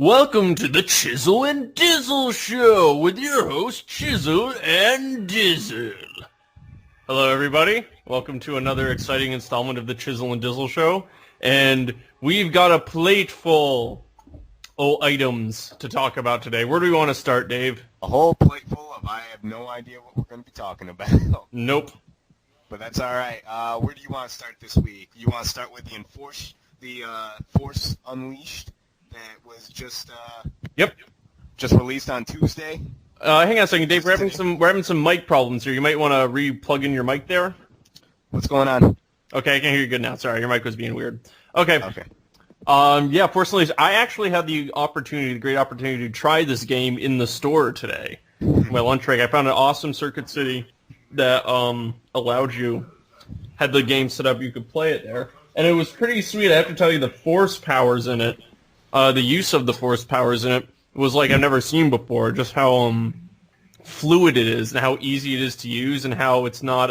Welcome to the Chizzle and Dizzle Show with your host, Chizzle and Dizzle. Hello, everybody. Welcome to another exciting installment of the Chizzle and Dizzle Show. And we've got a plate full of items to talk about today. Where do we want to start, Dave? A whole plate full of I have no idea what we're going to be talking about. Nope. But that's all right. Where do you want to start this week? You want to start with the Force Unleashed that was just released on Tuesday? Hang on a second, Dave. We're having some mic problems here. You might want to re-plug in your mic there. What's going on? Okay, I can hear you good now. Sorry, your mic was being weird. Okay. Force Unleashed. I actually had the great opportunity to try this game in the store today. My lunch break. I found an awesome Circuit City that had the game set up. You could play it there, and it was pretty sweet. I have to tell you, the force powers in it, the use of the force powers in it was like I've never seen before. Just how fluid it is, and how easy it is to use, and how it's not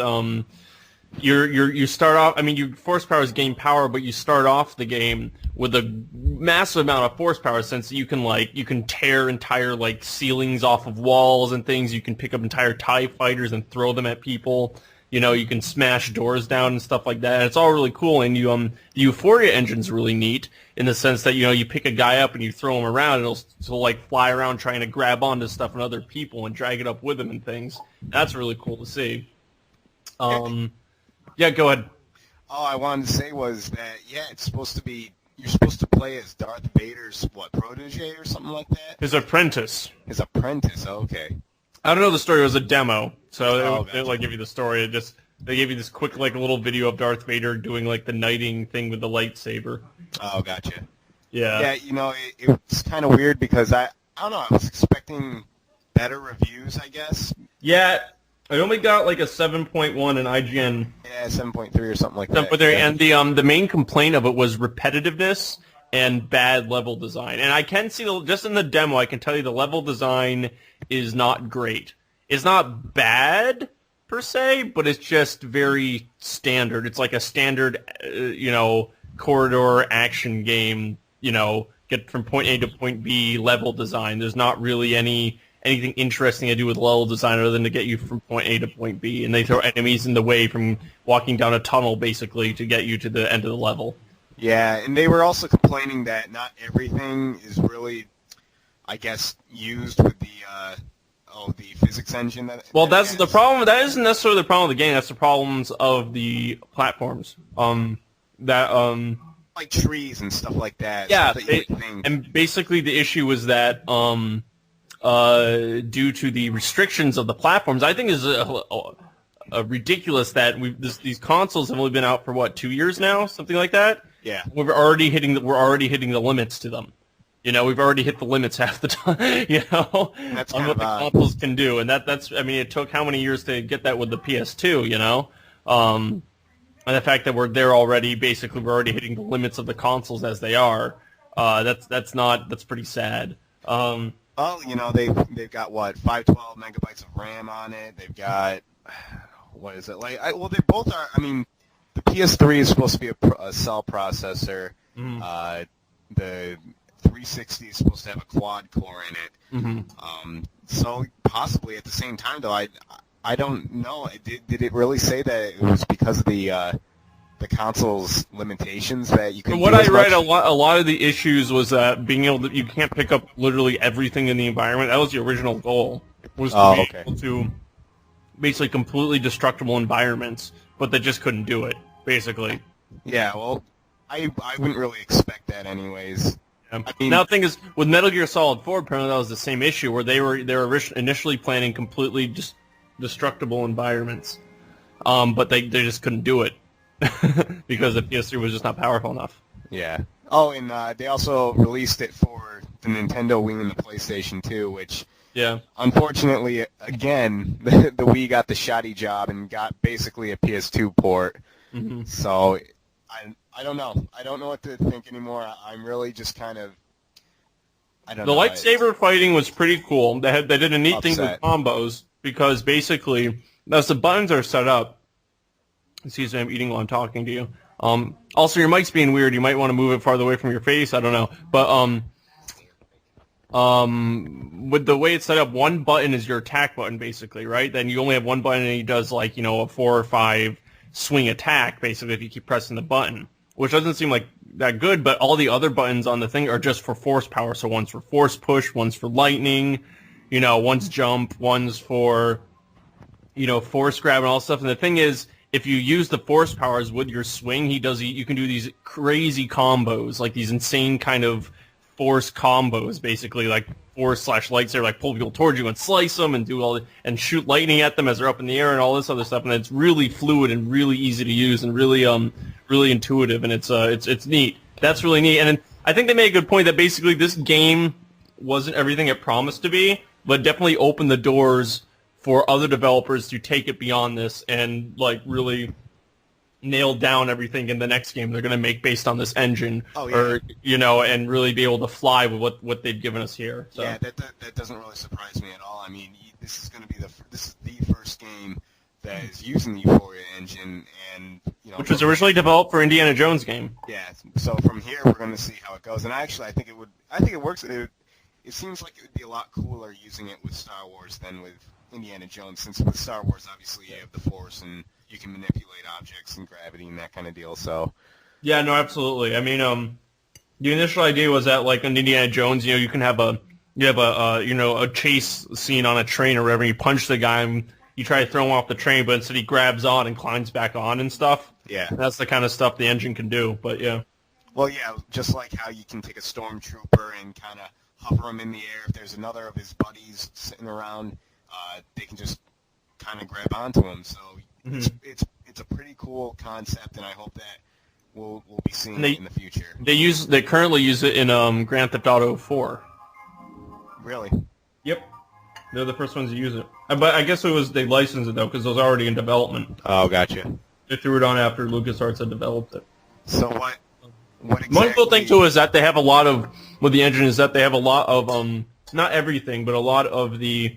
you start off. I mean, your force powers gain power, but you start off the game with a massive amount of force power, since you can tear entire ceilings off of walls and things. You can pick up entire TIE fighters and throw them at people. You know, you can smash doors down and stuff like that. And it's all really cool. And the Euphoria engine's really neat in the sense that, you pick a guy up and you throw him around, and he'll fly around trying to grab onto stuff and other people and drag it up with him and things. That's really cool to see. Yeah, go ahead. All I wanted to say was that, it's supposed to be, you're supposed to play as Darth Vader's, protege or something like that? His apprentice. His apprentice, okay. I don't know the story. It was a demo, so gotcha. they didn't give you the story. They gave you this quick little video of Darth Vader doing the knighting thing with the lightsaber. Oh, gotcha. Yeah. Yeah, it's kind of weird because I don't know. I was expecting better reviews, I guess. Yeah, I only got a 7.1 in IGN. Yeah, 7.3 or something like that. And the main complaint of it was repetitiveness and bad level design. And I can see just in the demo, I can tell you the level design is not great. It's not bad per se, but it's just very standard. It's like a standard, corridor action game. Get from point A to point B level design. There's not really anything interesting to do with level design other than to get you from point A to point B, and they throw enemies in the way from walking down a tunnel basically to get you to the end of the level. Yeah, and they were also complaining that not everything is really, I guess, used with the physics engine. That's the problem. That isn't necessarily the problem of the game. That's the problems of the platforms. Like trees and stuff like that. Yeah, and basically the issue was that due to the restrictions of the platforms, I think is ridiculous that these consoles have only been out for 2 years now, something like that. Yeah, we're already hitting the limits to them. We've already hit the limits half the time. That's on what the consoles can do, and that's. I mean, it took how many years to get that with the PS2? And the fact that we're there already, basically, we're already hitting the limits of the consoles as they are. That's pretty sad. Well, they've got 512 megabytes of RAM on it. They've got what is it like? They both are. I mean, the PS3 is supposed to be a cell processor. Mm-hmm. The 360 is supposed to have a quad core in it. Mm-hmm. So possibly at the same time, though, I don't know. Did it really say that it was because of the console's limitations that you couldn't? What I read, a lot of the issues was that you can't pick up literally everything in the environment. That was the original goal, was to be able to basically completely destructible environments, but they just couldn't do it, basically. Yeah, well, I wouldn't really expect that anyways. Yeah. I mean, now the thing is, with Metal Gear Solid 4, apparently that was the same issue, where they were initially planning completely destructible environments, but they just couldn't do it because the PS3 was just not powerful enough. Yeah. Oh, and they also released it for the Nintendo Wii and the PlayStation 2, which, unfortunately, again, the Wii got the shoddy job and got basically a PS2 port. Mm-hmm. So I don't know. I don't know what to think anymore. I'm really just kind of, I don't know. The lightsaber fighting was pretty cool. They did a neat thing with combos, because basically, as the buttons are set up, excuse me, I'm eating while I'm talking to you. Also, your mic's being weird. You might want to move it farther away from your face. I don't know. But with the way it's set up, one button is your attack button, basically, right? Then you only have one button, and he does, like, you know, a 4 or 5 swing attack, basically, if you keep pressing the button, which doesn't seem like that good, but all the other buttons on the thing are just for force power. So one's for force push, one's for lightning, you know, one's jump, one's for, you know, force grab and all stuff. And the thing is, if you use the force powers with your swing, you can do these crazy combos, like these insane kind of force combos, basically, like force/lightsaber, like pull people towards you and slice them and do all and shoot lightning at them as they're up in the air and all this other stuff. And it's really fluid and really easy to use and really really intuitive, and it's neat. That's really neat. And I think they made a good point that basically this game wasn't everything it promised to be, but definitely opened the doors for other developers to take it beyond this and like really nail down everything in the next game they're going to make based on this engine, or you know, and really be able to fly with what they've given us here. So. Yeah, that doesn't really surprise me at all. I mean, this is going to be the first game that is using the Euphoria engine, and you know, which was originally developed for Indiana Jones game. Yeah, so from here we're going to see how it goes, and I think it works. It seems like it would be a lot cooler using it with Star Wars than with Indiana Jones, since with Star Wars, obviously, you have the Force, and you can manipulate objects and gravity and that kind of deal, so... Yeah, no, absolutely. I mean, the initial idea was that, like, in Indiana Jones, you know, you have a chase scene on a train or whatever, you punch the guy, and you try to throw him off the train, but instead he grabs on and climbs back on and stuff. Yeah. And that's the kind of stuff the engine can do, but yeah. Well, yeah, just like how you can take a stormtrooper and kind of hover him in the air. If there's another of his buddies sitting around, they can just kind of grab onto him. So it's a pretty cool concept, and I hope that we'll be seeing it in the future. They currently use it in Grand Theft Auto 4. Really? Yep. They're the first ones to use it. But I guess they licensed it, though, because it was already in development. Oh, gotcha. They threw it on after LucasArts had developed it. So what exactly... One cool thing, too, is that they have a lot of... With the engine is that they have a lot of... not everything, but a lot of the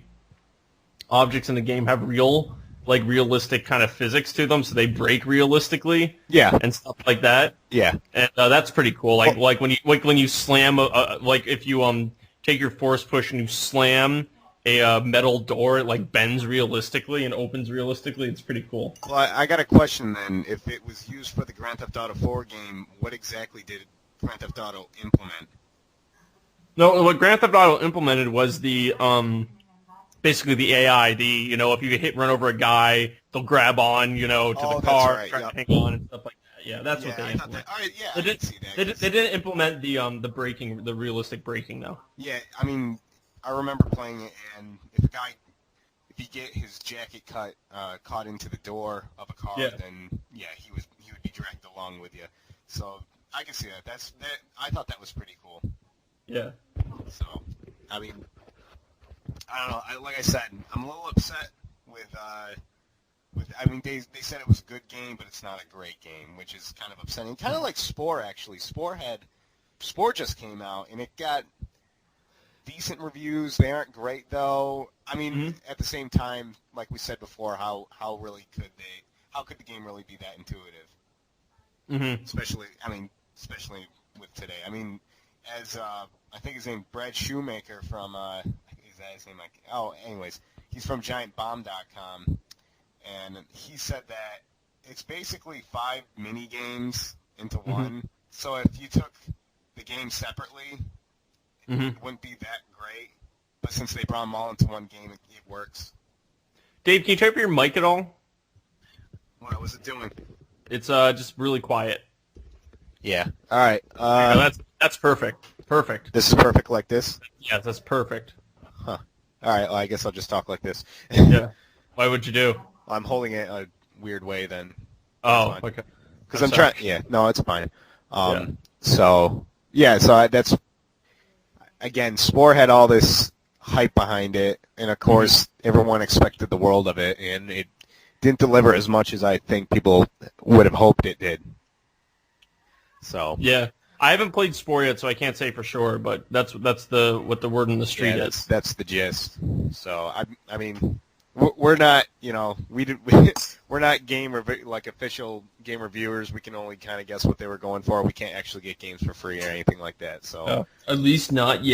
objects in the game have realistic kind of physics to them, so they break realistically. Yeah. And stuff like that. Yeah. And that's pretty cool. Like when you slam... like if you take your force push and you slam a metal door, it like bends realistically and opens realistically. It's pretty cool. Well, I got a question then. If it was used for the Grand Theft Auto 4 game, what exactly did Grand Theft Auto implement? No, what Grand Theft Auto implemented was the basically the AI. If you run over a guy, they'll grab on, to the car, right, try to hang on and stuff like that. Yeah, that's what they implemented. All right, yeah, they didn't implement the braking, the realistic braking though. Yeah, I mean, I remember playing it, and if you get his jacket caught into the door of a car, then he would be dragged along with you. So I can see that. I thought that was pretty cool. Yeah. So, I mean, I don't know. Like I said, I'm a little upset with. I mean, they said it was a good game, but it's not a great game, which is kind of upsetting. Kind of like Spore, actually. Spore just came out, and it got decent reviews. They aren't great, though. I mean, at the same time, like we said before, how could the game really be that intuitive? Mm-hmm. Especially with today. I mean, as I think his name Brad Shoemaker from is that his name? Anyways, he's from GiantBomb.com, and he said that it's basically 5 mini games into one. So if you took the game separately, it wouldn't be that great. But since they brought them all into one game, it works. Dave, can you turn up your mic at all? What was it doing? It's just really quiet. Yeah. All right. That's perfect. Perfect. This is perfect like this? Yes, that's perfect. Huh. All right. Well, I guess I'll just talk like this. Yeah. Why would you do? I'm holding it a weird way then. Oh, okay. Because I'm trying. Yeah. No, it's fine. So that's again. Spore had all this hype behind it, and of course, everyone expected the world of it, and it didn't deliver as much as I think people would have hoped it did. So yeah, I haven't played Spore yet, so I can't say for sure. But that's what the word in the street is. That's the gist. So I mean, we're not we're not official game reviewers. We can only kind of guess what they were going for. We can't actually get games for free or anything like that. So at least not yet.